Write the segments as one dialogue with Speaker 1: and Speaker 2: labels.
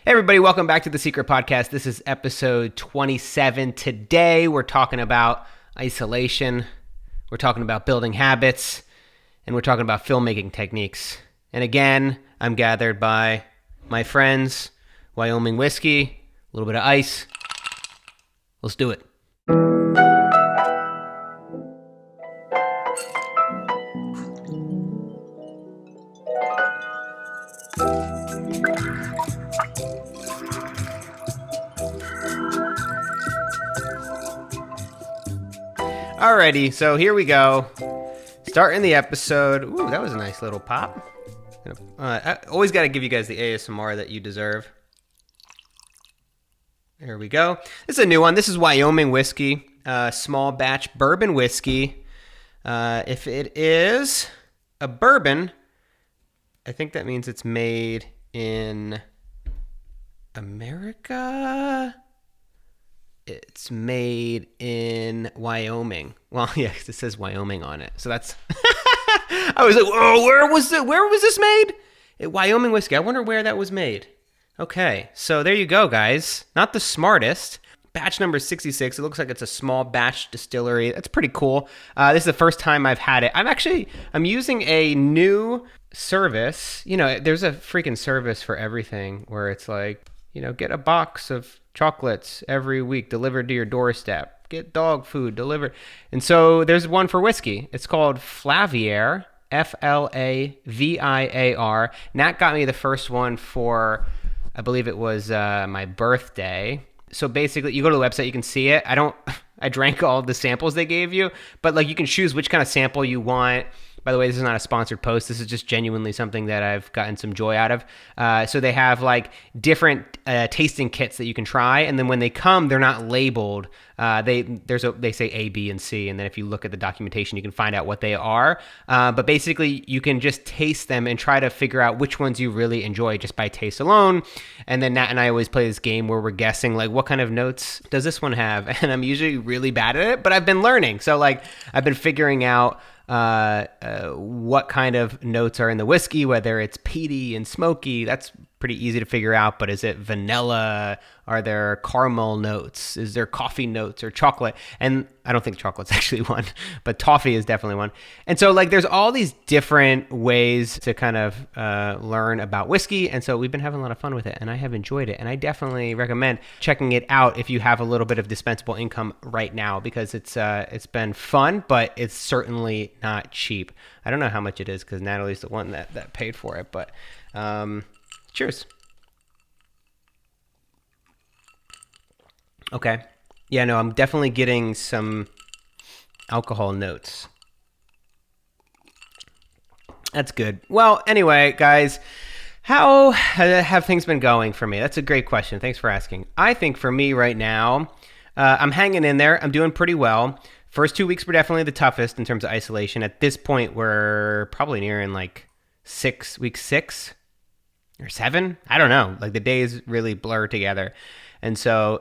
Speaker 1: Hey everybody, welcome back to The Secret Podcast. This is episode 27. Today we're talking about isolation, we're talking about building habits, and we're talking about filmmaking techniques. And again, I'm gathered by my friends, Wyoming whiskey, a little bit of ice. Let's do it. Alrighty, so here we go. Starting the episode. Ooh, that was a nice little pop. I always got to give you guys the ASMR that you deserve. There we go. This is a new one. This is Wyoming whiskey, small batch bourbon whiskey. If it is a bourbon, I think that means it's made in America. It's made in Wyoming. Well, yeah, it says Wyoming on it. So that's... I was like, whoa, where was this made? Wyoming whiskey. I wonder where that was made. Okay, so there you go, guys. Not the smartest. Batch number 66. It looks like it's a small batch distillery. That's pretty cool. This is the first time I've had it. I'm using a new service. You know, there's a freaking service for everything where it's like, you know, get a box of chocolates every week delivered to your doorstep. Get dog food delivered. And so there's one for whiskey. It's called Flaviar, Flaviar. Nat got me the first one for, I believe it was my birthday. So basically, you go to the website, you can see it. I drank all the samples they gave you, but like you can choose which kind of sample you want. By the way, this is not a sponsored post. This is just genuinely something that I've gotten some joy out of. So they have like different tasting kits that you can try, and then when they come, they're not labeled. They say A, B, and C, and then if you look at the documentation, you can find out what they are. But basically, you can just taste them and try to figure out which ones you really enjoy just by taste alone. And then Nat and I always play this game where we're guessing like what kind of notes does this one have, and I'm usually really bad at it, but I've been learning. So like I've been figuring out what kind of notes are in the whiskey, whether it's peaty and smoky. That's pretty easy to figure out, but is it vanilla? Are there caramel notes? Is there coffee notes or chocolate? And I don't think chocolate's actually one, but toffee is definitely one. And so like there's all these different ways to kind of learn about whiskey, and so we've been having a lot of fun with it, and I have enjoyed it, and I definitely recommend checking it out if you have a little bit of dispensable income right now, because it's been fun, but it's certainly not cheap. I don't know how much it is because Natalie's the one that paid for it, but cheers. Okay. Yeah, no, I'm definitely getting some alcohol notes. That's good. Well, anyway, guys, how have things been going for me? That's a great question. Thanks for asking. I think for me right now, I'm hanging in there. I'm doing pretty well. First 2 weeks were definitely the toughest in terms of isolation. At this point, we're probably nearing like week 6 or 7. I don't know. Like the days really blur together. And so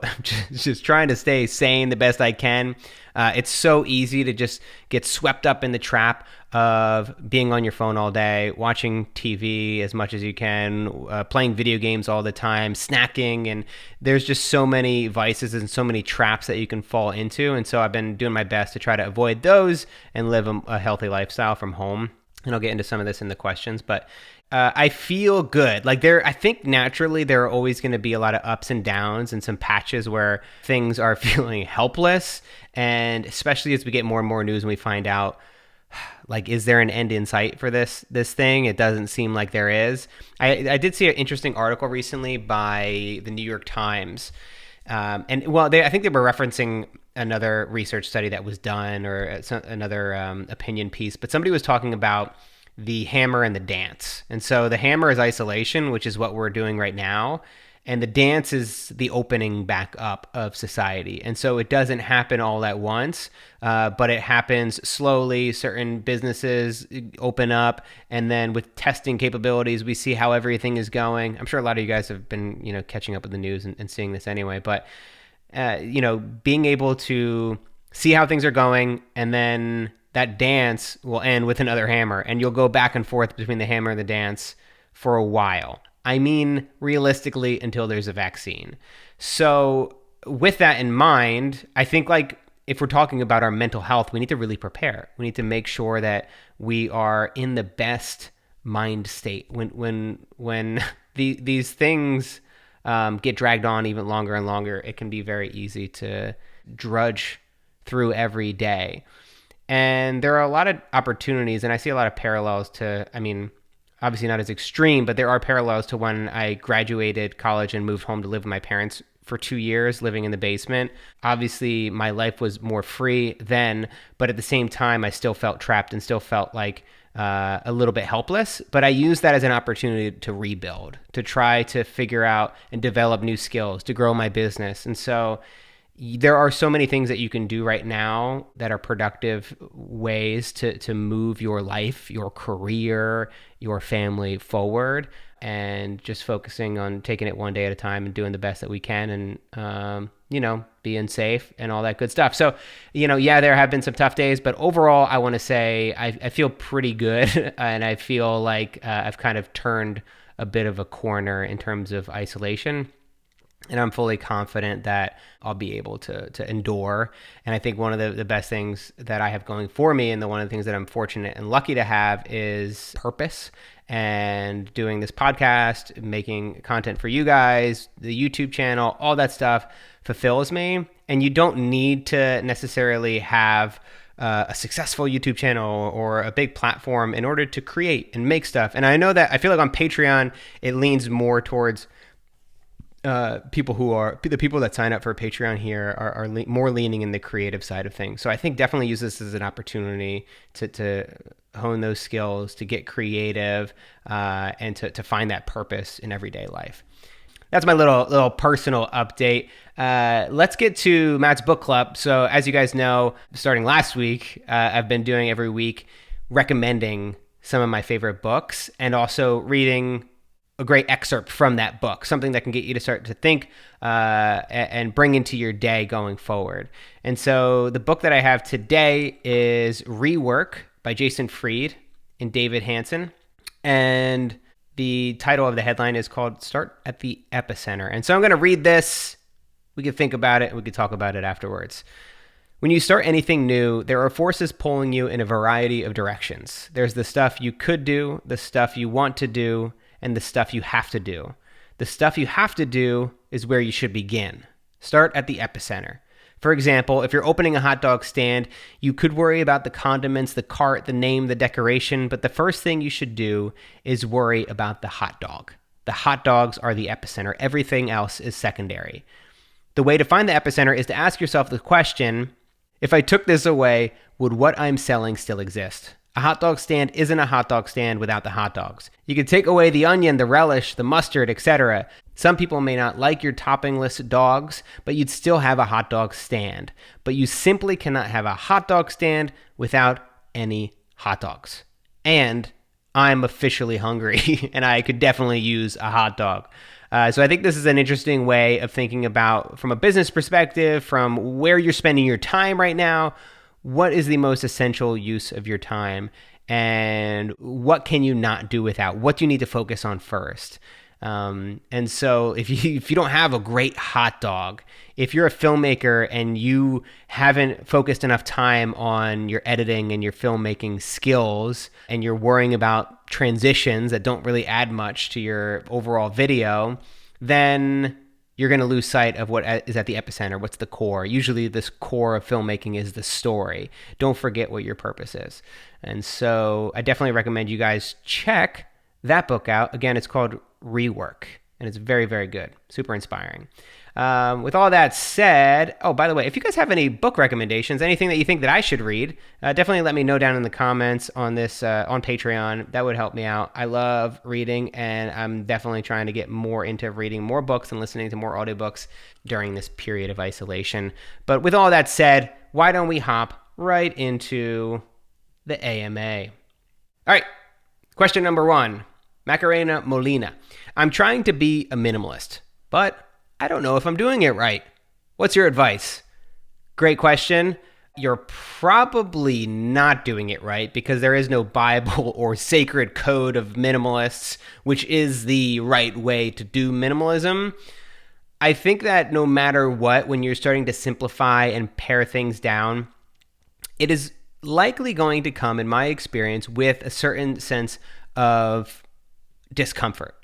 Speaker 1: just trying to stay sane the best I can. It's so easy to just get swept up in the trap of being on your phone all day, watching TV as much as you can, playing video games all the time, snacking. And there's just so many vices and so many traps that you can fall into. And so I've been doing my best to try to avoid those and live a healthy lifestyle from home. And I'll get into some of this in the questions, but I feel good. Like I think naturally there are always going to be a lot of ups and downs and some patches where things are feeling helpless. And especially as we get more and more news and we find out, like, is there an end in sight for this thing? It doesn't seem like there is. I did see an interesting article recently by the New York Times. I think they were referencing another research study that was done or another opinion piece, but somebody was talking about the hammer and the dance. And so the hammer is isolation, which is what we're doing right now. And the dance is the opening back up of society. And so it doesn't happen all at once, but it happens slowly. Certain businesses open up, and then with testing capabilities, we see how everything is going. I'm sure a lot of you guys have been, catching up with the news and seeing this anyway, but being able to see how things are going, and then that dance will end with another hammer, and you'll go back and forth between the hammer and the dance for a while. I mean, realistically, until there's a vaccine. So, with that in mind, I think like if we're talking about our mental health, we need to really prepare. We need to make sure that we are in the best mind state when these things get dragged on even longer and longer. It can be very easy to drudge through every day. And there are a lot of opportunities, and I see a lot of parallels to, I mean, obviously not as extreme, but there are parallels to when I graduated college and moved home to live with my parents for 2 years, living in the basement. Obviously, my life was more free then, but at the same time, I still felt trapped and still felt like a little bit helpless. But I used that as an opportunity to rebuild, to try to figure out and develop new skills, to grow my business. And so there are so many things that you can do right now that are productive ways to move your life, your career, your family forward, and just focusing on taking it one day at a time and doing the best that we can, and being safe and all that good stuff. So, yeah, there have been some tough days, but overall, I want to say I feel pretty good, and I feel like I've kind of turned a bit of a corner in terms of isolation. And I'm fully confident that I'll be able to endure. And I think one of the best things that I have going for me, and one of the things that I'm fortunate and lucky to have, is purpose. And doing this podcast, making content for you guys, the YouTube channel, all that stuff fulfills me. And you don't need to necessarily have a successful YouTube channel or a big platform in order to create and make stuff. And I know that I feel like on Patreon, it leans more towards the people that sign up for Patreon here are more leaning in the creative side of things. So I think definitely use this as an opportunity to hone those skills, to get creative, and to find that purpose in everyday life. That's my little personal update. Let's get to Matt's book club. So as you guys know, starting last week, I've been doing every week recommending some of my favorite books and also reading a great excerpt from that book, something that can get you to start to think and bring into your day going forward. And so the book that I have today is Rework by Jason Fried and David Hansen. And the title of the headline is called Start at the Epicenter. And so I'm going to read this. We can think about it and we can talk about it afterwards. When you start anything new, there are forces pulling you in a variety of directions. There's the stuff you could do, the stuff you want to do, and the stuff you have to do. The stuff you have to do is where you should begin. Start at the epicenter. For example, if you're opening a hot dog stand, you could worry about the condiments, the cart, the name, the decoration, but the first thing you should do is worry about the hot dog. The hot dogs are the epicenter. Everything else is secondary. The way to find the epicenter is to ask yourself the question, if I took this away, would what I'm selling still exist? A hot dog stand isn't a hot dog stand without the hot dogs. You could take away the onion, the relish, the mustard, etc. Some people may not like your toppingless dogs, but you'd still have a hot dog stand. But you simply cannot have a hot dog stand without any hot dogs. And I'm officially hungry, and I could definitely use a hot dog. So I think this is an interesting way of thinking about, from a business perspective, from where you're spending your time right now, what is the most essential use of your time, and what can you not do without? What do you need to focus on first? And so if you don't have a great hot dog, if you're a filmmaker and you haven't focused enough time on your editing and your filmmaking skills, and you're worrying about transitions that don't really add much to your overall video, then you're going to lose sight of what is at the epicenter. What's the core? Usually this core of filmmaking is the story. Don't forget what your purpose is. And so I definitely recommend you guys check that book out. Again, it's called Rework, and it's very, very good. Super inspiring. With all that said, oh, by the way, if you guys have any book recommendations, anything that you think that I should read, definitely let me know down in the comments on this on Patreon. That would help me out. I love reading, and I'm definitely trying to get more into reading more books and listening to more audiobooks during this period of isolation. But with all that said, why don't we hop right into the AMA? All right, question number 1, Macarena Molina. I'm trying to be a minimalist, but I don't know if I'm doing it right. What's your advice? Great question. you're probably not doing it right because there is no Bible or sacred code of minimalists, which is the right way to do minimalism. I think that no matter what, when you're starting to simplify and pare things down, it is likely going to come, in my experience, with a certain sense of discomfort.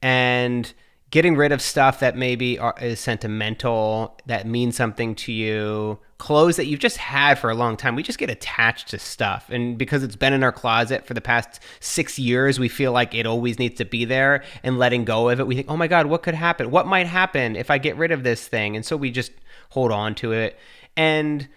Speaker 1: And getting rid of stuff that maybe is sentimental, that means something to you, clothes that you've just had for a long time. We just get attached to stuff. And because it's been in our closet for the past 6 years, we feel like it always needs to be there. And letting go of it, we think, oh my God, what could happen? What might happen if I get rid of this thing? And so we just hold on to it. And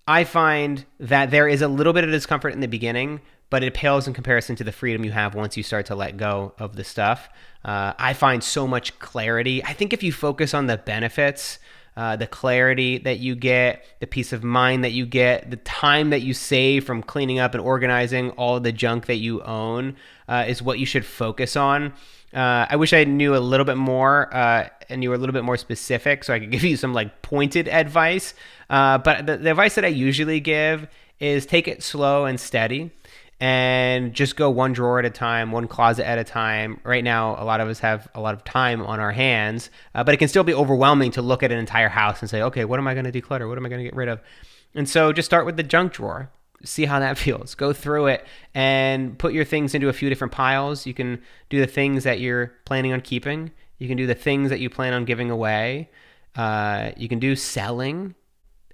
Speaker 1: I find that there is a little bit of discomfort in the beginning, but it pales in comparison to the freedom you have once you start to let go of the stuff. I find so much clarity. I think if you focus on the benefits, the clarity that you get, the peace of mind that you get, the time that you save from cleaning up and organizing all the junk that you own is what you should focus on. I wish I knew a little bit more and you were a little bit more specific so I could give you some like pointed advice. But the advice that I usually give is take it slow and steady and just go one drawer at a time, one closet at a time. Right now, a lot of us have a lot of time on our hands, but it can still be overwhelming to look at an entire house and say, okay, what am I going to declutter? What am I going to get rid of? And so just start with the junk drawer. See how that feels. Go through it and put your things into a few different piles. You can do the things that you're planning on keeping. You can do the things that you plan on giving away. You can do selling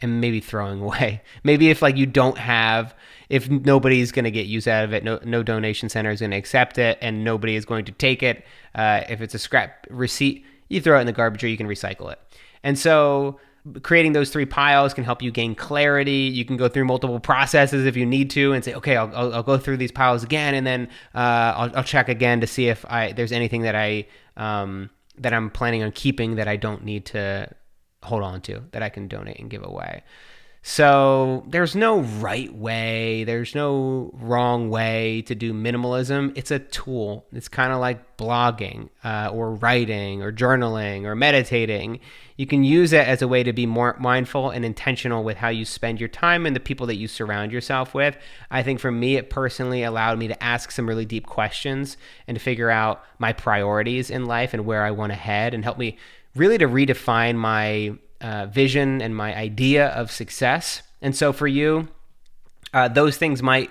Speaker 1: and maybe throwing away. Maybe if like you don't have, if nobody's going to get use out of it, no donation center is going to accept it and nobody is going to take it. If it's a scrap receipt, you throw it in the garbage or you can recycle it. And so creating those 3 piles can help you gain clarity. You can go through multiple processes if you need to and say, okay, I'll go through these piles again. And then I'll check again to see if there's anything that that I'm planning on keeping that I don't need to hold on to, that I can donate and give away. So there's no right way. There's no wrong way to do minimalism. It's a tool. It's kind of like blogging or writing or journaling or meditating. You can use it as a way to be more mindful and intentional with how you spend your time and the people that you surround yourself with. I think for me, it personally allowed me to ask some really deep questions and to figure out my priorities in life and where I want to head, and help me really to redefine my vision and my idea of success. And so for you, those things might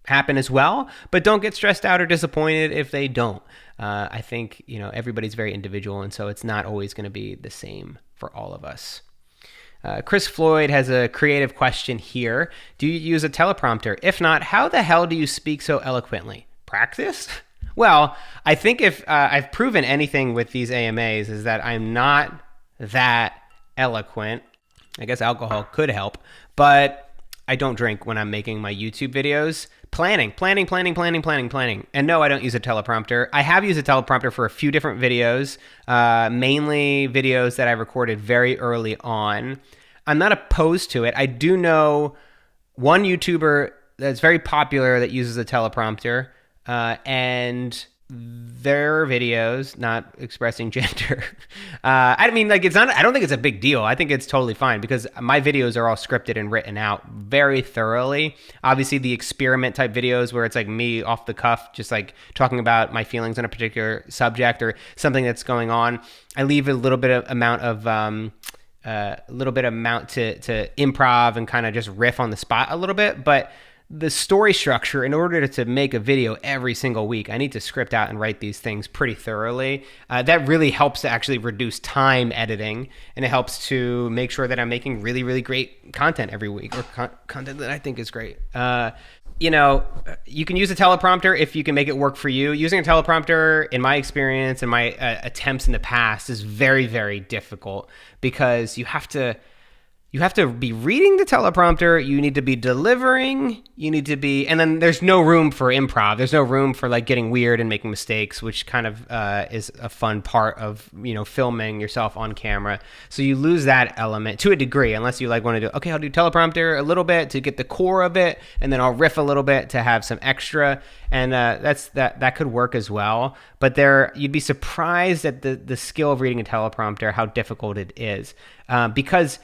Speaker 1: happen as well, but don't get stressed out or disappointed if they don't. I think, everybody's very individual, and so it's not always going to be the same for all of us. Chris Floyd has a creative question here. Do you use a teleprompter? If not, how the hell do you speak so eloquently? Practice? Well, I think if I've proven anything with these AMAs is that I'm not that eloquent. I guess alcohol could help, but I don't drink when I'm making my YouTube videos. Planning. And no, I don't use a teleprompter. I have used a teleprompter for a few different videos, mainly videos that I recorded very early on. I'm not opposed to it. I do know one YouTuber that's very popular that uses a teleprompter, and their videos, not expressing gender. I mean, like, it's not, I don't think it's a big deal. I think it's totally fine because my videos are all scripted and written out very thoroughly. Obviously, the experiment type videos where it's like me off the cuff, just like talking about my feelings on a particular subject or something that's going on, I leave a little bit of amount to improv and kind of just riff on the spot a little bit. But the story structure, in order to make a video every single week, I need to script out and write these things pretty thoroughly. That really helps to actually reduce time editing, and it helps to make sure that I'm making really, really great content every week, or content that I think is great. You can use a teleprompter if you can make it work for you. Using a teleprompter, in my experience and my attempts in the past, is very, very difficult because you have to be reading the teleprompter, you need to be delivering, and then there's no room for improv. There's no room for like getting weird and making mistakes, which kind of is a fun part of, filming yourself on camera. So you lose that element to a degree, unless you like want to do, okay, I'll do teleprompter a little bit to get the core of it, and then I'll riff a little bit to have some extra. And that could work as well. But you'd be surprised at the skill of reading a teleprompter, how difficult it is, because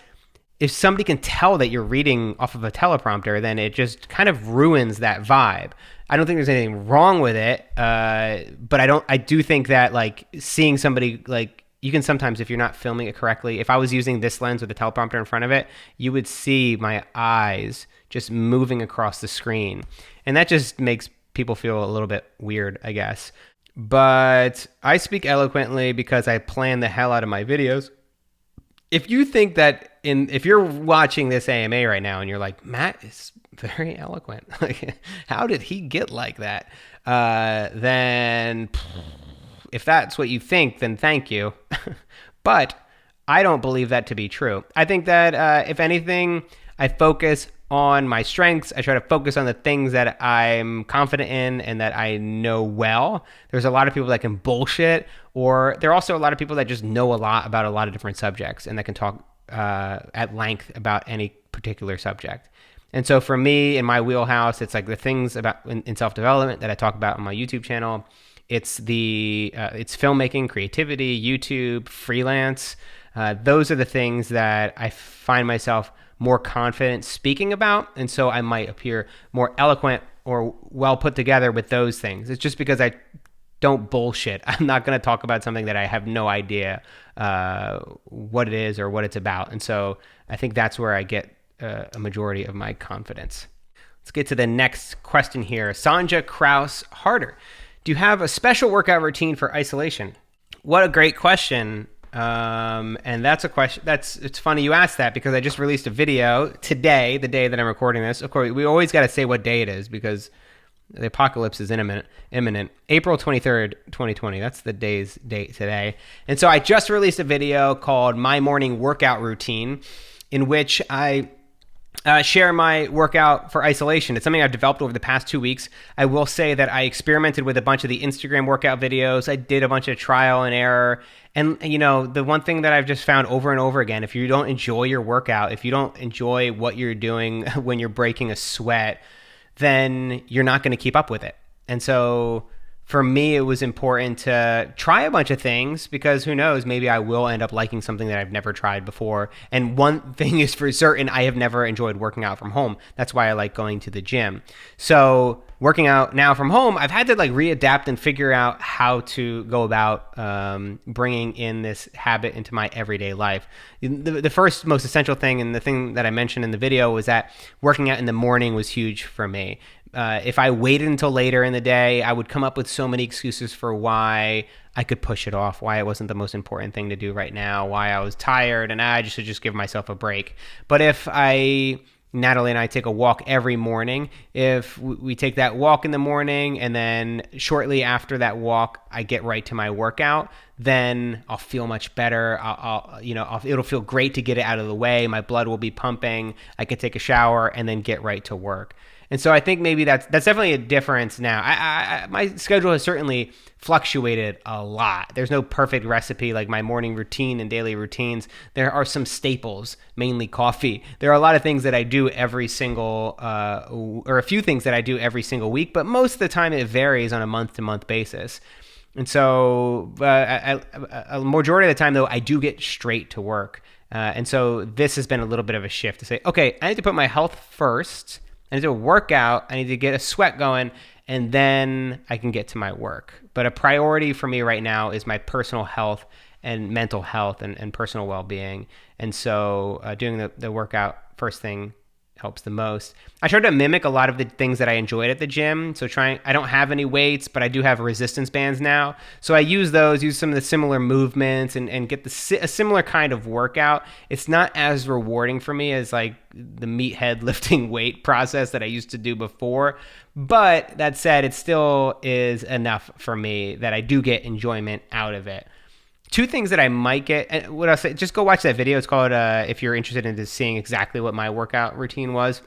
Speaker 1: if somebody can tell that you're reading off of a teleprompter, then it just kind of ruins that vibe. I don't think there's anything wrong with it, but I do think that like seeing somebody like you can sometimes, if you're not filming it correctly, if I was using this lens with a teleprompter in front of it, you would see my eyes just moving across the screen, and that just makes people feel a little bit weird, I guess. But I speak eloquently because I plan the hell out of my videos. If you think that if you're watching this AMA right now and you're like, Matt is very eloquent, like how did he get like that? Then if that's what you think, then thank you. But I don't believe that to be true. I think that if anything, I focus on my strengths. I try to focus on the things that I'm confident in and that I know well. There's a lot of people that can bullshit, or there are also a lot of people that just know a lot about a lot of different subjects and that can talk at length about any particular subject. And so for me, in my wheelhouse, it's like the things about in self-development that I talk about on my YouTube channel. It's it's filmmaking, creativity, YouTube, freelance. Those are the things that I find myself more confident speaking about, and so I might appear more eloquent or well put together with those things. It's just because I don't bullshit. I'm not going to talk about something that I have no idea what it is or what it's about, and so I think that's where I get a majority of my confidence. Let's get to the next question here. Sanja Kraus Harder. Do you have a special workout routine for isolation? What a great question. And that's a question it's funny you asked that because I just released a video today, the day that I'm recording this. Of course, we always got to say what day it is because the apocalypse is imminent. April 23rd, 2020. That's the day's date today. And so I just released a video called My Morning Workout Routine, in which I share my workout for isolation. It's something I've developed over the past 2 weeks. I will say that I experimented with a bunch of the Instagram workout videos. I did a bunch of trial and error. And, you know, the one thing that I've just found over and over again, if you don't enjoy your workout, if you don't enjoy what you're doing when you're breaking a sweat, then you're not going to keep up with it. And so for me, it was important to try a bunch of things because who knows, maybe I will end up liking something that I've never tried before. And one thing is for certain, I have never enjoyed working out from home. That's why I like going to the gym. So working out now from home, I've had to like readapt and figure out how to go about bringing in this habit into my everyday life. The first most essential thing, and the thing that I mentioned in the video, was that working out in the morning was huge for me. If I waited until later in the day, I would come up with so many excuses for why I could push it off, why it wasn't the most important thing to do right now, why I was tired, and I just should just give myself a break. But if Natalie and I take a walk every morning, if we take that walk in the morning and then shortly after that walk, I get right to my workout, then I'll feel much better. It'll feel great to get it out of the way. My blood will be pumping. I can take a shower and then get right to work. And so I think maybe that's definitely a difference now. My schedule has certainly fluctuated a lot. There's no perfect recipe like my morning routine and daily routines. There are some staples, mainly coffee. There are a lot of things that I do every single, or a few things that I do every single week, but most of the time it varies on a month-to-month basis. And so a majority of the time, though, I do get straight to work. And so this has been a little bit of a shift to say, okay, I need to put my health first. I need to work out, I need to get a sweat going, and then I can get to my work. But a priority for me right now is my personal health and mental health and personal well-being. And so doing the workout first thing helps the most. I try to mimic a lot of the things that I enjoyed at the gym. So I don't have any weights, but I do have resistance bands now. So I use some of the similar movements and get a similar kind of workout. It's not as rewarding for me as like the meathead lifting weight process that I used to do before. But that said, it still is enough for me that I do get enjoyment out of it. Two things that I might get, and what I'll say, just go watch that video. It's called, if you're interested in just seeing exactly what my workout routine was.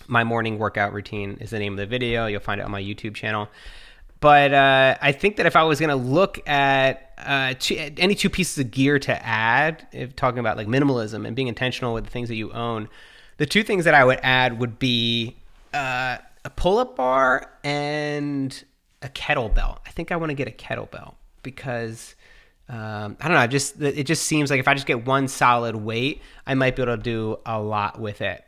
Speaker 1: My morning workout routine is the name of the video. You'll find it on my YouTube channel. But I think that if I was going to look at any two pieces of gear to add, if talking about like minimalism and being intentional with the things that you own, the two things that I would add would be a pull-up bar and a kettlebell. I think I want to get a kettlebell because I don't know. It just seems like if I just get one solid weight, I might be able to do a lot with it,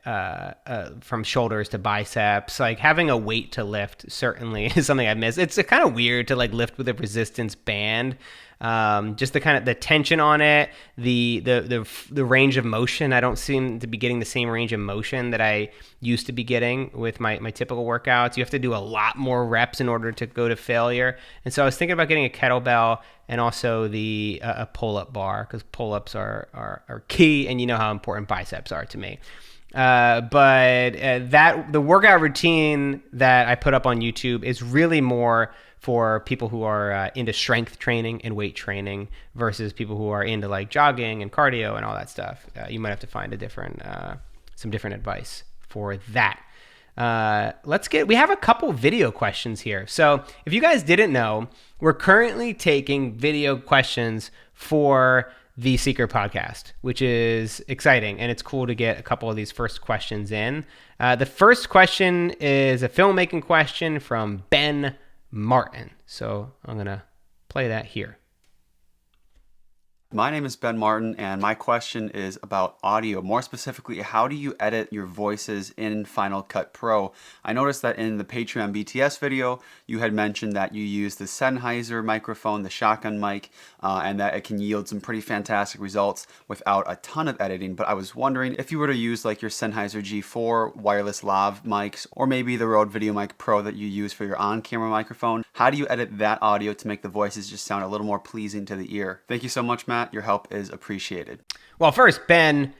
Speaker 1: from shoulders to biceps. Like having a weight to lift certainly is something I miss. It's kind of weird to like lift with a resistance band. Just the kind of the tension on it, the range of motion. I don't seem to be getting the same range of motion that I used to be getting with my typical workouts. You have to do a lot more reps in order to go to failure. And so I was thinking about getting a kettlebell and also a pull-up bar, because pull-ups are key, and you know how important biceps are to me. But the workout routine that I put up on YouTube is really more for people who are into strength training and weight training versus people who are into like jogging and cardio and all that stuff. You might have to find some different advice for that. We have a couple video questions here. So if you guys didn't know, we're currently taking video questions for the Seeker podcast, which is exciting. And it's cool to get a couple of these first questions in. The first question is a filmmaking question from Ben Martin. So I'm going to play that here.
Speaker 2: My name is Ben Martin, and my question is about audio. More specifically, how do you edit your voices in Final Cut Pro? I noticed that in the Patreon BTS video, you had mentioned that you use the Sennheiser microphone, the shotgun mic, and that it can yield some pretty fantastic results without a ton of editing. But I was wondering if you were to use like your Sennheiser G4 wireless lav mics, or maybe the Rode VideoMic Pro that you use for your on-camera microphone, how do you edit that audio to make the voices just sound a little more pleasing to the ear? Thank you so much, Matt. Your help is appreciated.
Speaker 1: Well, first, Ben,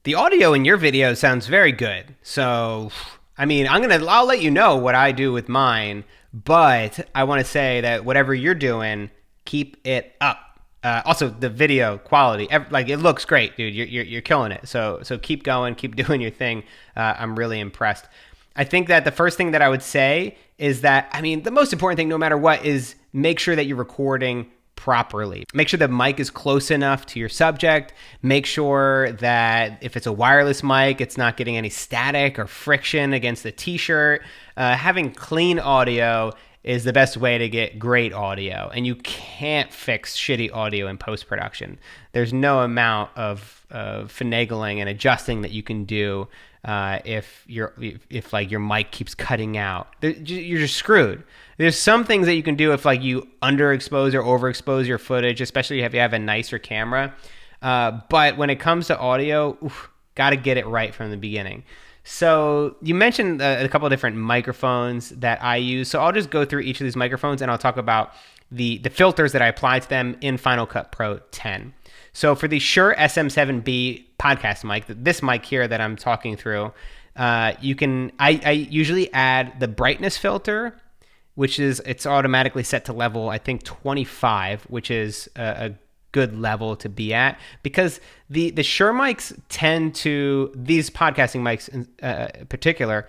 Speaker 1: the audio in your video sounds very good. So, I mean, I'll let you know what I do with mine, but I want to say that whatever you're doing, keep it up. Also, the video quality, like it looks great, dude. You're killing it. So keep going, keep doing your thing. I'm really impressed. I think that the first thing that I would say is that, I mean, the most important thing, no matter what, is make sure that you're recording properly. Make sure the mic is close enough to your subject. Make sure that if it's a wireless mic, it's not getting any static or friction against the t-shirt. Having clean audio is the best way to get great audio, and you can't fix shitty audio in post-production. There's no amount of finagling and adjusting that you can do if like your mic keeps cutting out. You're just screwed. There's some things that you can do if like you underexpose or overexpose your footage, especially if you have a nicer camera. But when it comes to audio, got to get it right from the beginning. So you mentioned a couple of different microphones that I use. So I'll just go through each of these microphones and I'll talk about the filters that I apply to them in Final Cut Pro 10. So for the Shure SM7B podcast mic, this mic here that I'm talking through, I usually add the brightness filter, which is, it's automatically set to level, I think 25, which is a good level to be at, because the Shure mics these podcasting mics in particular,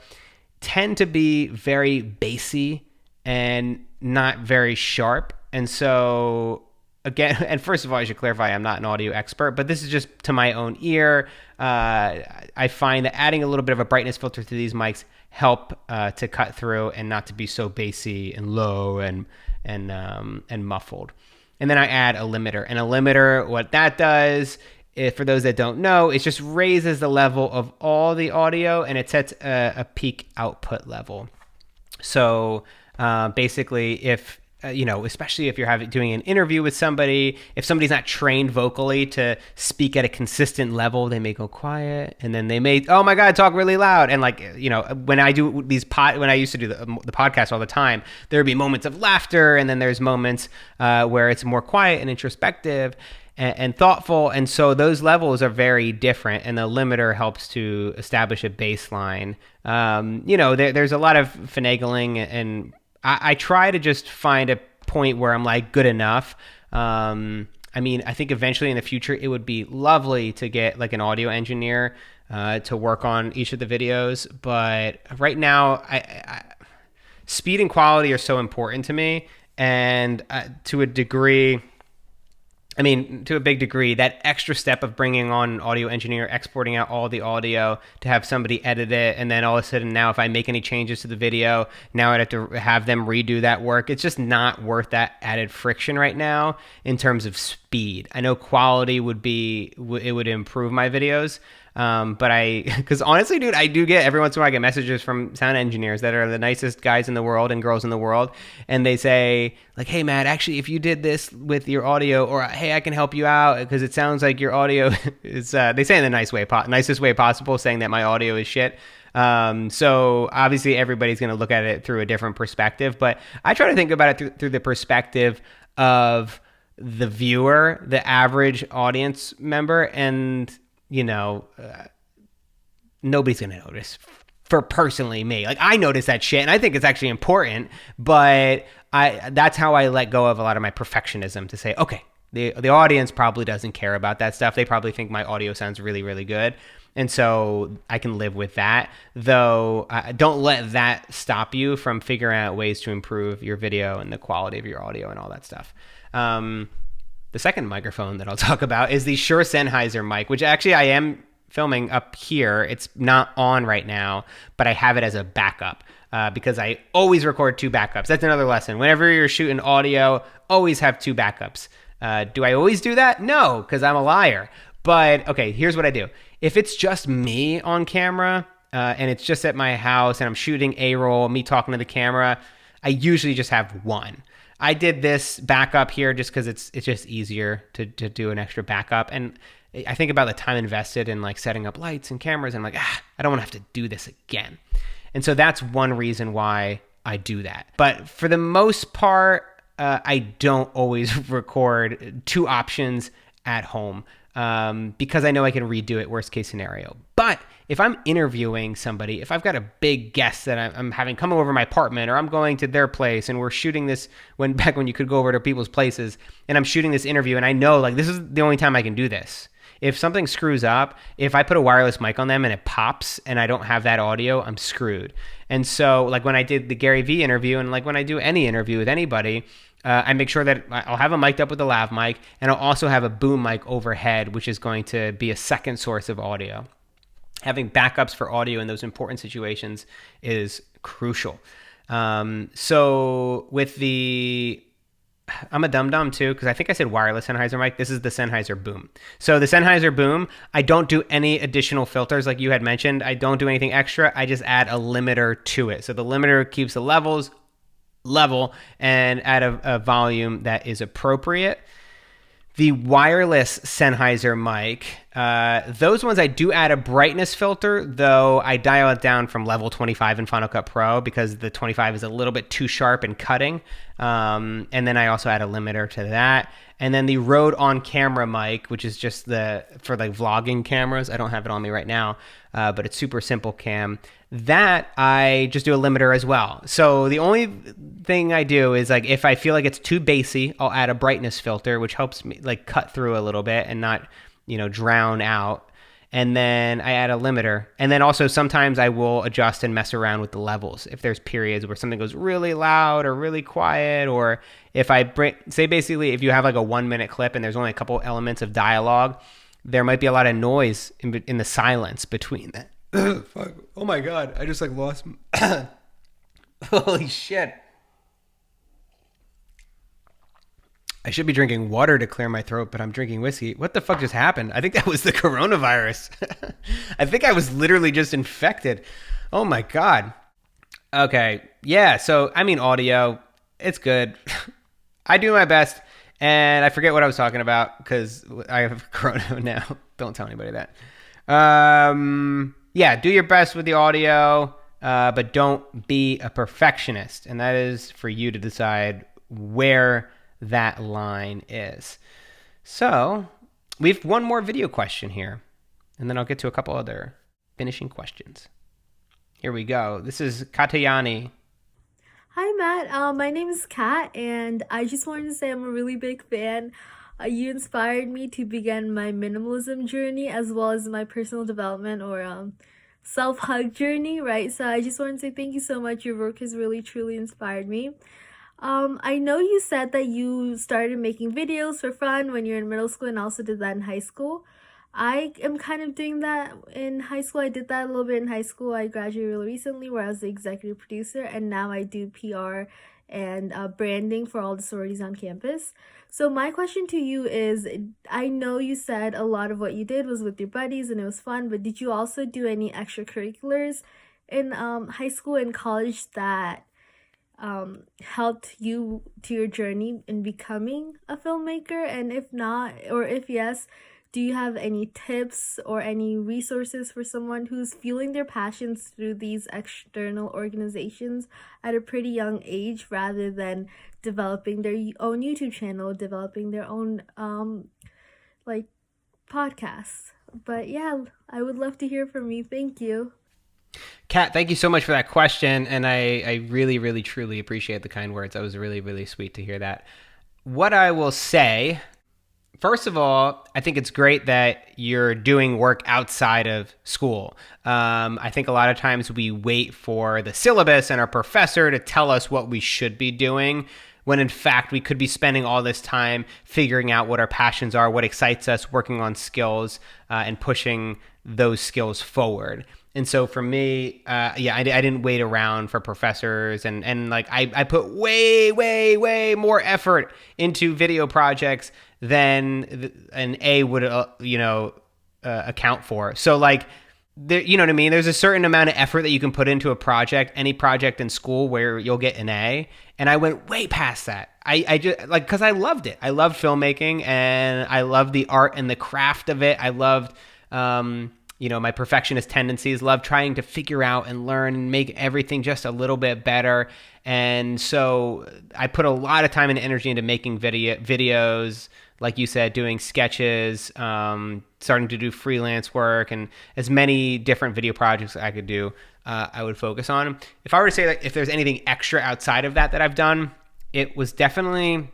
Speaker 1: tend to be very bassy and not very sharp. And so again, and first of all, I should clarify, I'm not an audio expert, but this is just to my own ear. I find that adding a little bit of a brightness filter to these mics help to cut through and not to be so bassy and low and muffled. And then I add a limiter. And a limiter, what that does, for those that don't know, it just raises the level of all the audio and it sets a peak output level. So basically, if especially if you're doing an interview with somebody, if somebody's not trained vocally to speak at a consistent level, they may go quiet, and then they may, oh my God, talk really loud. And like, when I do when I used to do the podcast all the time, there would be moments of laughter, and then there's moments where it's more quiet and introspective and thoughtful. And so those levels are very different, and the limiter helps to establish a baseline. There's a lot of finagling, and I try to just find a point where I'm like good enough. I think eventually in the future, it would be lovely to get like an audio engineer to work on each of the videos. But right now, speed and quality are so important to me. And to a big degree, that extra step of bringing on an audio engineer, exporting out all the audio to have somebody edit it, and then all of a sudden now if I make any changes to the video, now I'd have to have them redo that work. It's just not worth that added friction right now in terms of speed speed. I know quality it would improve my videos. But because honestly, dude, I do get every once in a while I get messages from sound engineers that are the nicest guys in the world and girls in the world, and they say like, "Hey, Matt, actually, if you did this with your audio, or hey, I can help you out because it sounds like your audio is." They say in the nicest way possible, saying that my audio is shit. So obviously, everybody's going to look at it through a different perspective, but I try to think about it through the perspective of the viewer, the average audience member, and nobody's gonna notice. For personally me, like I notice that shit, and I think it's actually important. But that's how I let go of a lot of my perfectionism to say, okay, the audience probably doesn't care about that stuff. They probably think my audio sounds really, really good, and so I can live with that. Though, don't let that stop you from figuring out ways to improve your video and the quality of your audio and all that stuff. The second microphone that I'll talk about is the Shure Sennheiser mic, which actually I am filming up here. It's not on right now, but I have it as a backup because I always record two backups. That's another lesson. Whenever you're shooting audio, always have two backups. Do I always do that? No, because I'm a liar. But okay, here's what I do. If it's just me on camera and it's just at my house and I'm shooting A-roll, me talking to the camera, I usually just have one. I did this backup here just because it's just easier to do an extra backup. And I think about the time invested in like setting up lights and cameras, and I'm like, I don't want to have to do this again. And so that's one reason why I do that. But for the most part, I don't always record two options at home because I know I can redo it worst case scenario. But if I'm interviewing somebody, if I've got a big guest that I'm having come over my apartment, or I'm going to their place and we're shooting this back when you could go over to people's places, and I'm shooting this interview and I know like this is the only time I can do this. If something screws up, if I put a wireless mic on them and it pops and I don't have that audio, I'm screwed. And so like when I did the Gary Vee interview, and like when I do any interview with anybody, I make sure that I'll have a mic'd up with a lav mic, and I'll also have a boom mic overhead, which is going to be a second source of audio. Having backups for audio in those important situations is crucial. So with I'm a dum-dum too, because I think I said wireless Sennheiser mic. This is the Sennheiser Boom. So the Sennheiser Boom, I don't do any additional filters like you had mentioned. I don't do anything extra. I just add a limiter to it. So the limiter keeps the levels level and at a volume that is appropriate. The wireless Sennheiser mic, those ones I do add a brightness filter, though I dial it down from level 25 in Final Cut Pro because the 25 is a little bit too sharp and cutting. And then I also add a limiter to that. And then the Rode on-camera mic, which is just for like vlogging cameras. I don't have it on me right now, but it's super simple cam. That I just do a limiter as well. So the only thing I do is like if I feel like it's too bassy, I'll add a brightness filter, which helps me like cut through a little bit and not, drown out. And then I add a limiter. And then also sometimes I will adjust and mess around with the levels. If there's periods where something goes really loud or really quiet, or if say basically if you have like a 1 minute clip and there's only a couple elements of dialogue, there might be a lot of noise in the silence between that. Fuck. Oh my God. I just like lost. Holy shit. I should be drinking water to clear my throat, but I'm drinking whiskey. What the fuck just happened? I think that was the coronavirus. I think I was literally just infected. Oh my God. Okay. Yeah. So, audio, it's good. I do my best, and I forget what I was talking about because I have corona now. Don't tell anybody that. Yeah, do your best with the audio, but don't be a perfectionist. And that is for you to decide where that line is. So we've one more video question here, and then I'll get to a couple other finishing questions. Here we go. This is Katayani.
Speaker 3: Hi, Matt. My name is Kat, and I just wanted to say I'm a really big fan. You inspired me to begin my minimalism journey as well as my personal development or self-hug journey, right? So I just wanted to say thank you so much. Your work has really, truly inspired me. I know you said that you started making videos for fun when you're in middle school and also did that in high school. I am kind of doing that in high school. I did that a little bit in high school. I graduated really recently where I was the executive producer, and now I do PR and branding for all the sororities on campus. So my question to you is, I know you said a lot of what you did was with your buddies and it was fun, but did you also do any extracurriculars in high school and college that helped you to your journey in becoming a filmmaker? And if not, or if yes, do you have any tips or any resources for someone who's fueling their passions through these external organizations at a pretty young age rather than developing their own YouTube channel, developing their own like podcasts? But yeah, I would love to hear from you. Thank you.
Speaker 1: Kat, thank you so much for that question. And I really, really, truly appreciate the kind words. That was really, really sweet to hear that. What I will say, first of all, I think it's great that you're doing work outside of school. I think a lot of times we wait for the syllabus and our professor to tell us what we should be doing, when in fact we could be spending all this time figuring out what our passions are, what excites us, working on skills, and pushing those skills forward. And so for me, I didn't wait around for professors, and like I put way more effort into video projects than an A would account for. So like, there, you know what I mean? There's a certain amount of effort that you can put into a project, any project in school where you'll get an A. And I went way past that. I just like, because I loved it. I loved filmmaking and I loved the art and the craft of it. I loved my perfectionist tendencies, love trying to figure out and learn and make everything just a little bit better. And so I put a lot of time and energy into making videos, like you said, doing sketches, starting to do freelance work, and as many different video projects I could do, I would focus on. If I were to say that if there's anything extra outside of that I've done, it was definitely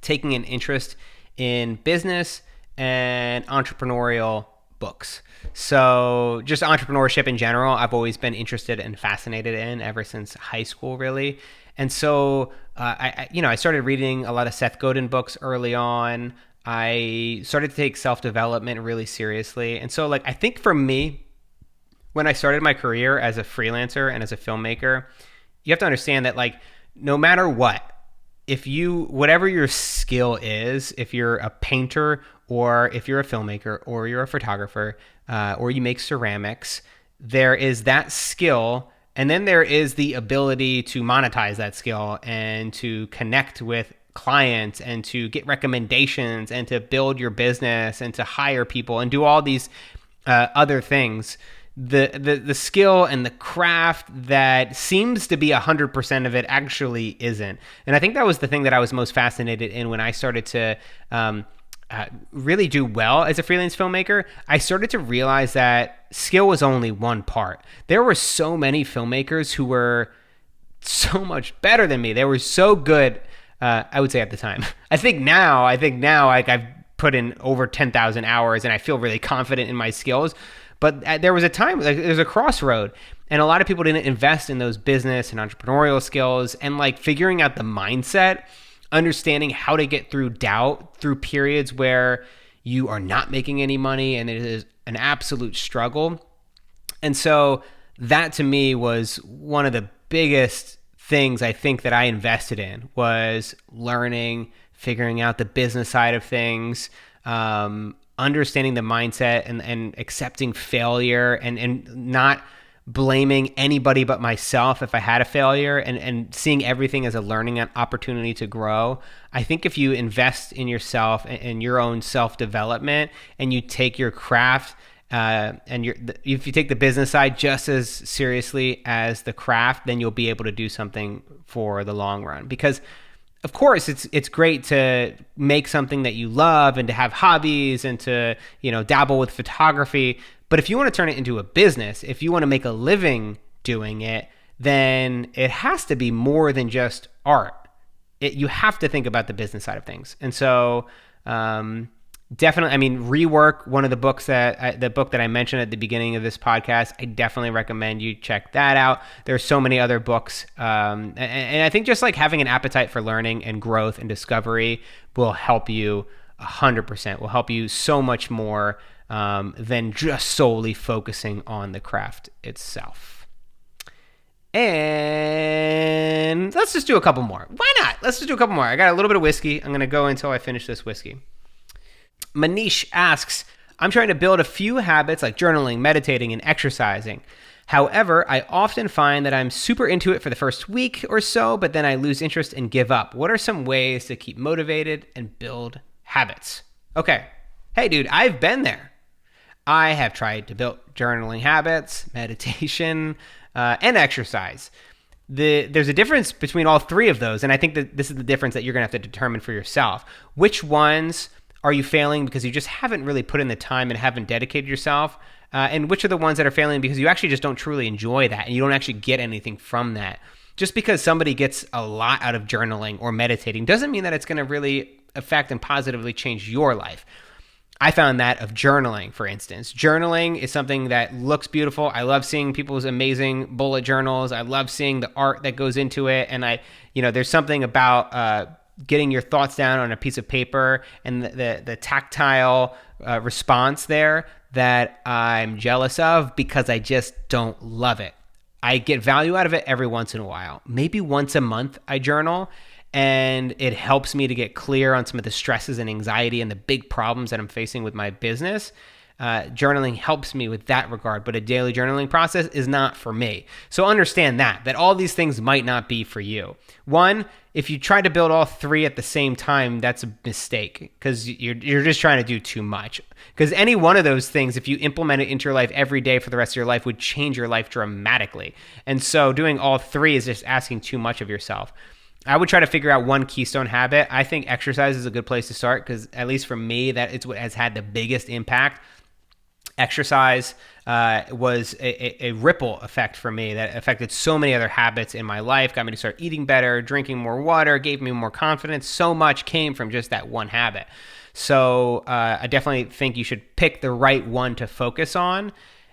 Speaker 1: taking an interest in business and entrepreneurial books. So just entrepreneurship in general, I've always been interested and fascinated in ever since high school, really. And so I started reading a lot of Seth Godin books early on. I started to take self-development really seriously. And so like, I think for me, when I started my career as a freelancer and as a filmmaker, you have to understand that like, no matter what, whatever your skill is, if you're a painter or if you're a filmmaker or you're a photographer, or you make ceramics, there is that skill. And then there is the ability to monetize that skill and to connect with clients and to get recommendations and to build your business and to hire people and do all these other things. The skill and the craft that seems to be 100% of it actually isn't. And I think that was the thing that I was most fascinated in when I started to really do well as a freelance filmmaker. I started to realize that skill was only one part. There were so many filmmakers who were so much better than me. They were so good, I would say at the time. I think now like I've put in over 10,000 hours and I feel really confident in my skills. But there was a time, like there's a crossroad, and a lot of people didn't invest in those business and entrepreneurial skills and like figuring out the mindset, understanding how to get through doubt, through periods where you are not making any money and it is an absolute struggle. And so that to me was one of the biggest things I think that I invested in, was learning, figuring out the business side of things, understanding the mindset and accepting failure and not blaming anybody but myself if I had a failure, and seeing everything as a learning opportunity to grow. I think if you invest in yourself and your own self-development, and you take your craft if you take the business side just as seriously as the craft, then you'll be able to do something for the long run. Because of course, it's great to make something that you love and to have hobbies and to, dabble with photography. But if you want to turn it into a business, if you want to make a living doing it, then it has to be more than just art. You have to think about the business side of things. And so definitely, Rework, one of the books the book that I mentioned at the beginning of this podcast, I definitely recommend you check that out. There's so many other books. And I think just like having an appetite for learning and growth and discovery will help you 100%, will help you so much more than just solely focusing on the craft itself. And let's just do a couple more. Why not? Let's just do a couple more. I got a little bit of whiskey. I'm going to go until I finish this whiskey. Manish asks, I'm trying to build a few habits like journaling, meditating, and exercising. However, I often find that I'm super into it for the first week or so, but then I lose interest and give up. What are some ways to keep motivated and build habits? Okay. Hey, dude, I've been there. I have tried to build journaling habits, meditation, and exercise. There's a difference between all three of those, and I think that this is the difference that you're going to have to determine for yourself. Which ones are you failing because you just haven't really put in the time and haven't dedicated yourself? And which are the ones that are failing because you actually just don't truly enjoy that and you don't actually get anything from that? Just because somebody gets a lot out of journaling or meditating doesn't mean that it's going to really affect and positively change your life. I found that of journaling, for instance. Journaling is something that looks beautiful. I love seeing people's amazing bullet journals. I love seeing the art that goes into it. And there's something about getting your thoughts down on a piece of paper and the tactile response there that I'm jealous of because I just don't love it. I get value out of it every once in a while. Maybe once a month I journal, and it helps me to get clear on some of the stresses and anxiety and the big problems that I'm facing with my business. Journaling helps me with that regard, but a daily journaling process is not for me. So understand that all these things might not be for you. One, if you try to build all three at the same time, that's a mistake because you're just trying to do too much. Because any one of those things, if you implement it into your life every day for the rest of your life, would change your life dramatically. And so doing all three is just asking too much of yourself. I would try to figure out one keystone habit. I think exercise is a good place to start because, at least for me, that it's what has had the biggest impact. Exercise was a ripple effect for me that affected so many other habits in my life, got me to start eating better, drinking more water, gave me more confidence. So much came from just that one habit. So I definitely think you should pick the right one to focus on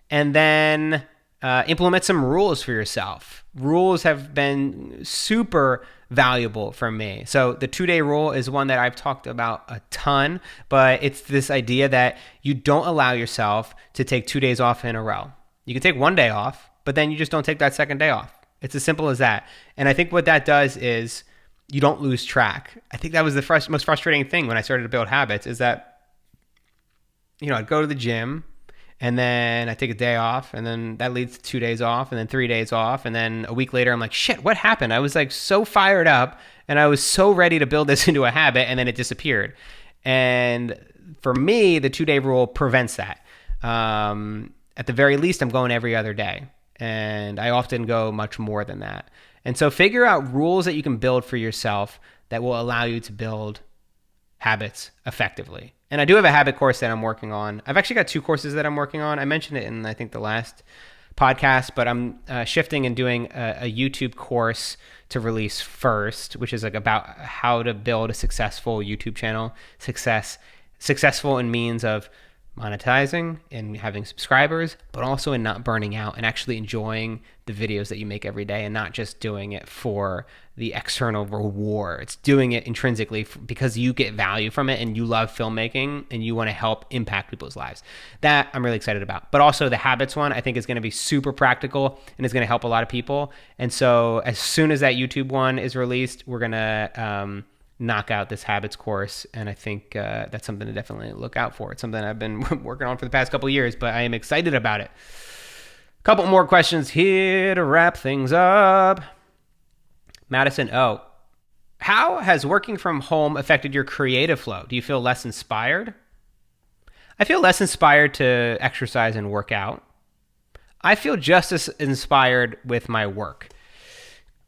Speaker 1: and then implement some rules for yourself. Rules have been super valuable for me. So the 2-day rule is one that I've talked about a ton, but it's this idea that you don't allow yourself to take 2 days off in a row. You can take 1 day off, but then you just don't take that second day off. It's as simple as that. And I think what that does is you don't lose track. I think that was the most frustrating thing when I started to build habits is that, I'd go to the gym and then I take a day off, and then that leads to 2 days off, and then 3 days off, and then a week later, I'm like, shit, what happened? I was like so fired up, and I was so ready to build this into a habit, and then it disappeared. And for me, the 2-day rule prevents that. At the very least, I'm going every other day, and I often go much more than that. And so figure out rules that you can build for yourself that will allow you to build habits effectively. And I do have a habit course that I'm working on. I've actually got 2 courses that I'm working on. I mentioned it in, I think, the last podcast, but I'm shifting and doing a YouTube course to release first, which is like about how to build a successful YouTube channel. Successful in means of monetizing and having subscribers, but also in not burning out and actually enjoying the videos that you make every day and not just doing it for the external reward. It's doing it intrinsically because you get value from it and you love filmmaking and you want to help impact people's lives. That I'm really excited about. But also the habits one I think is going to be super practical and is going to help a lot of people. And so as soon as that YouTube one is released, we're going to knock out this habits course, and I think that's something to definitely look out for. It's something I've been working on for the past couple of years, but I am excited about it. Couple more questions here to wrap things up. Madison O. How has working from home affected your creative flow? Do you feel less inspired? I feel less inspired to exercise and work out. I feel just as inspired with my work.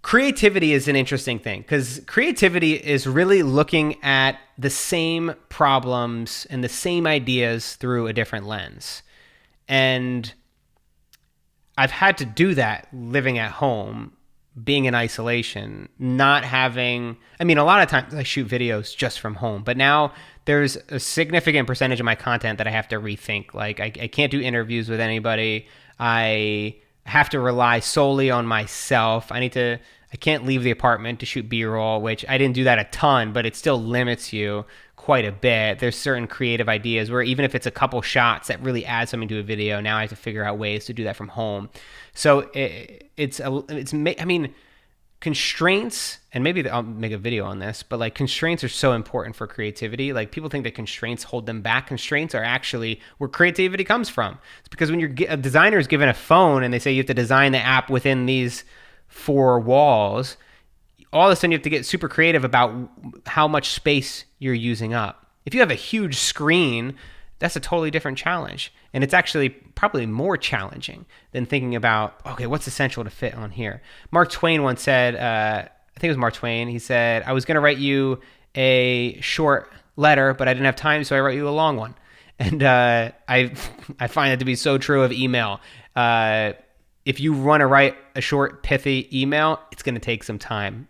Speaker 1: Creativity is an interesting thing because creativity is really looking at the same problems and the same ideas through a different lens. And I've had to do that living at home, being in isolation, not having, a lot of times I shoot videos just from home, but now there's a significant percentage of my content that I have to rethink. Like I can't do interviews with anybody. I have to rely solely on myself. I can't leave the apartment to shoot B-roll, which I didn't do that a ton, but it still limits you quite a bit. There's certain creative ideas where even if it's a couple shots that really add something to a video, now I have to figure out ways to do that from home. So I mean, constraints, and maybe I'll make a video on this, but like constraints are so important for creativity. Like people think that constraints hold them back. Constraints are actually where creativity comes from. It's because when a designer is given a phone and they say you have to design the app within these 4 walls, all of a sudden you have to get super creative about how much space you're using up. If you have a huge screen, that's a totally different challenge. And it's actually probably more challenging than thinking about, okay, what's essential to fit on here? Mark Twain once said, I think it was Mark Twain, he said, I was going to write you a short letter, but I didn't have time, so I wrote you a long one. And I find that to be so true of email. If you want to write a short, pithy email, it's going to take some time.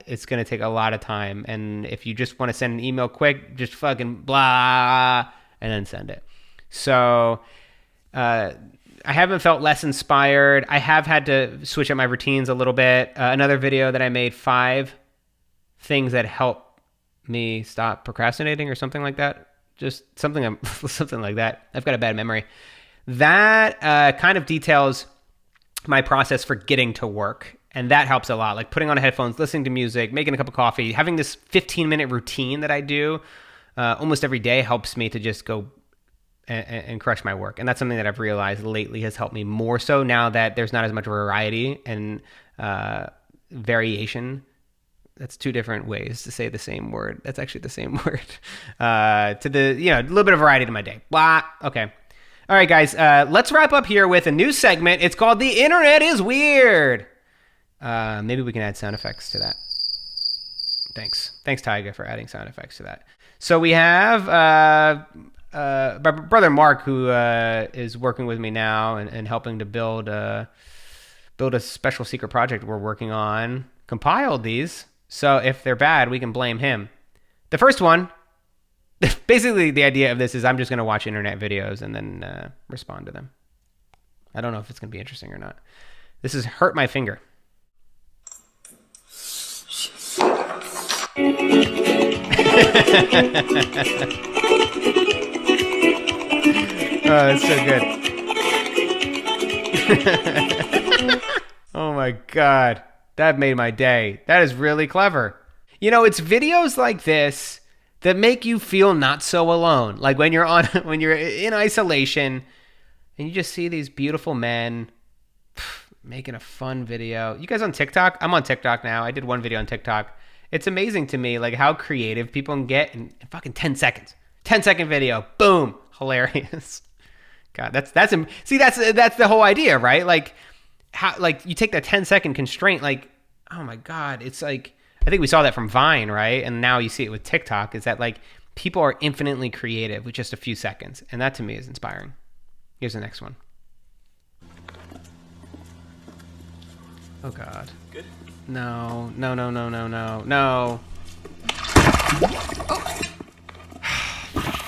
Speaker 1: It's going to take a lot of time. And if you just want to send an email quick, just fucking blah, and then send it. So I haven't felt less inspired. I have had to switch up my routines a little bit. Another video that I made, 5 things that help me stop procrastinating or something like that. Just something like that. I've got a bad memory. That kind of details my process for getting to work. And that helps a lot. Like putting on headphones, listening to music, making a cup of coffee, having this 15-minute routine that I do almost every day helps me to just go and crush my work. And that's something that I've realized lately has helped me more so now that there's not as much variety and variation. That's 2 different ways to say the same word. That's actually the same word. A little bit of variety to my day. Blah. Okay. All right, guys. Let's wrap up here with a new segment. It's called The Internet is Weird. Maybe we can add sound effects to that. Thanks, Tyga, for adding sound effects to that. So we have my brother Mark, who is working with me now and helping to build a special secret project we're working on. Compiled these, so if they're bad, we can blame him. The first one, basically the idea of this is I'm just going to watch internet videos and then respond to them. I don't know if it's going to be interesting or not. This is Hurt My Finger. Oh, that's so good. Oh my God. That made my day. That is really clever. You know, it's videos like this that make you feel not so alone. Like when you're in isolation and you just see these beautiful men making a fun video. You guys on TikTok? I'm on TikTok now. I did one video on TikTok. It's amazing to me, like how creative people can get in fucking 10 seconds. 10-second video, boom, hilarious. God, that's the whole idea, right? Like how, like you take that 10-second constraint, like, oh my God, it's like, I think we saw that from Vine, right? And now you see it with TikTok, is that like people are infinitely creative with just a few seconds. And that to me is inspiring. Here's the next one. Oh God.
Speaker 2: Good.
Speaker 1: No. Oh.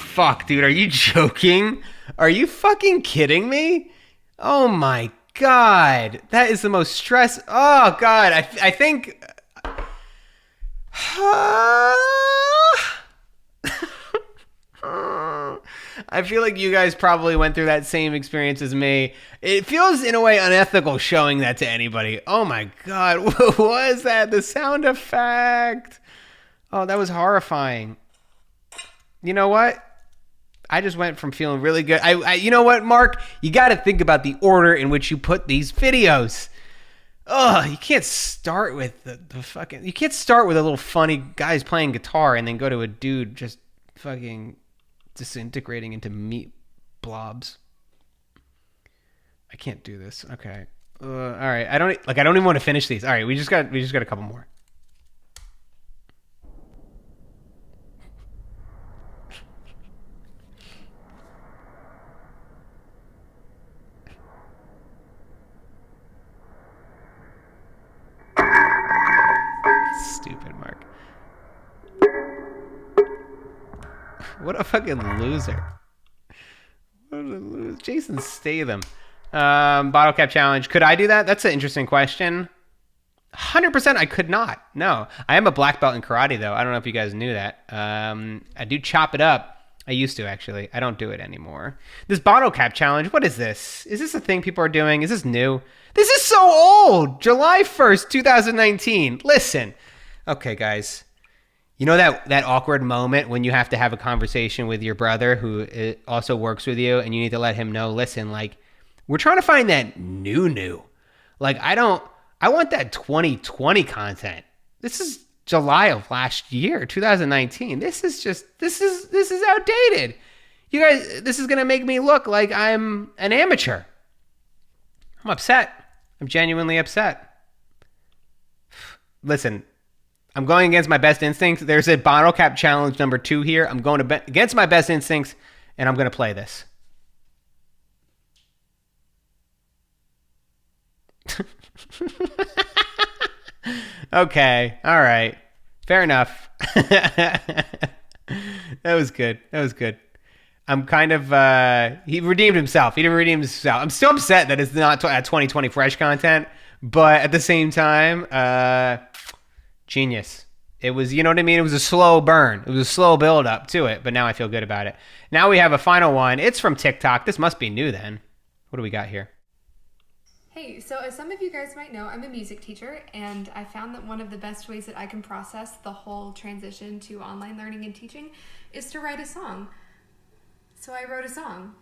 Speaker 1: Fuck, dude, are you joking? Are you fucking kidding me? Oh my God. That is the most stress. Oh God, I think... I feel like you guys probably went through that same experience as me. It feels in a way unethical showing that to anybody. Oh my God, what was that? The sound effect. Oh, that was horrifying. You know what? I just went from feeling really good. You know what, Mark? You got to think about the order in which you put these videos. Oh, you can't start with the fucking... You can't start with a little funny guys playing guitar and then go to a dude just fucking disintegrating into meat blobs. I can't do this. Okay. All right. I don't even want to finish these. All right. We just got a couple more. Stupid Mark. What a fucking loser. What a loser. Jason Statham. Bottle cap challenge. Could I do that? That's an interesting question. 100% I could not. No. I am a black belt in karate, though. I don't know if you guys knew that. I do chop it up. I used to, actually. I don't do it anymore. This bottle cap challenge, what is this? Is this a thing people are doing? Is this new? This is so old! July 1st, 2019. Listen. Okay, guys. You know that awkward moment when you have to have a conversation with your brother who also works with you, and you need to let him know, listen, like, we're trying to find that new. Like, I want that 2020 content. This is July of last year, 2019. This is outdated. You guys, this is going to make me look like I'm an amateur. I'm upset. I'm genuinely upset. Listen, I'm going against my best instincts. There's a bottle cap challenge number 2 here. I'm going against my best instincts, and I'm going to play this. Okay. All right. Fair enough. That was good. I'm kind of, he redeemed himself. He didn't redeem himself. I'm still upset that it's not 2020 fresh content, but at the same time, genius. It was, you know what I mean? It was a slow burn. It was a slow build up to it, but now I feel good about it. Now we have a final one. It's from TikTok. This must be new then. What do we got here?
Speaker 4: Hey, so as some of you guys might know, I'm a music teacher, and I found that one of the best ways that I can process the whole transition to online learning and teaching is to write a song. So I wrote a song.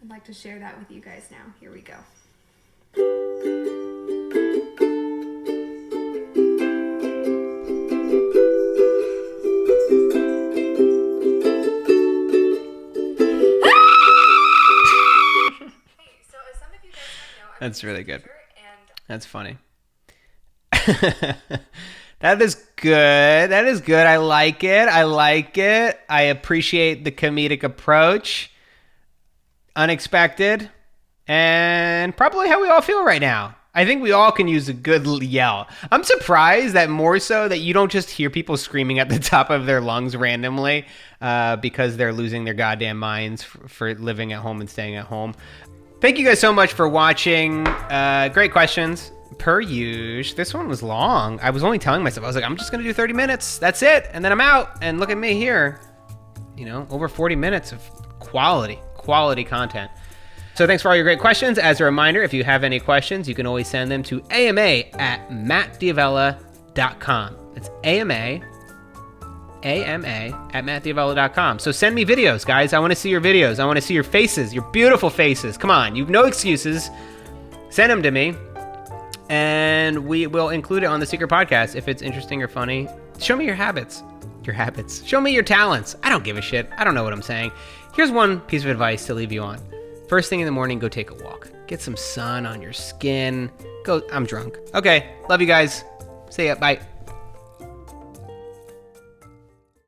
Speaker 4: I'd like to share that with you guys now. Here we go.
Speaker 1: That's really good. That's funny. That is good. I like it. I appreciate the comedic approach. Unexpected. And probably how we all feel right now. I think we all can use a good yell. I'm surprised that more so that you don't just hear people screaming at the top of their lungs randomly because they're losing their goddamn minds for living at home and staying at home. Thank you guys so much for watching. Great questions. Per usual. This one was long. I was only telling myself, I was like, I'm just going to do 30 minutes. That's it. And then I'm out. And look at me here. You know, over 40 minutes of quality content. So thanks for all your great questions. As a reminder, if you have any questions, you can always send them to ama@mattdiavella.com. It's ama at mattdiavella.com. So send me videos, guys. I want to see your videos. I want to see your faces, your beautiful faces. Come on, you've no excuses. Send them to me, and we will include it on the Secret Podcast if it's interesting or funny. Show me your habits. Show me your talents. I don't give a shit. I don't know what I'm saying. Here's one piece of advice to leave you on. First thing in the morning, go take a walk. Get some sun on your skin. I'm drunk. Okay, love you guys. See ya. Bye.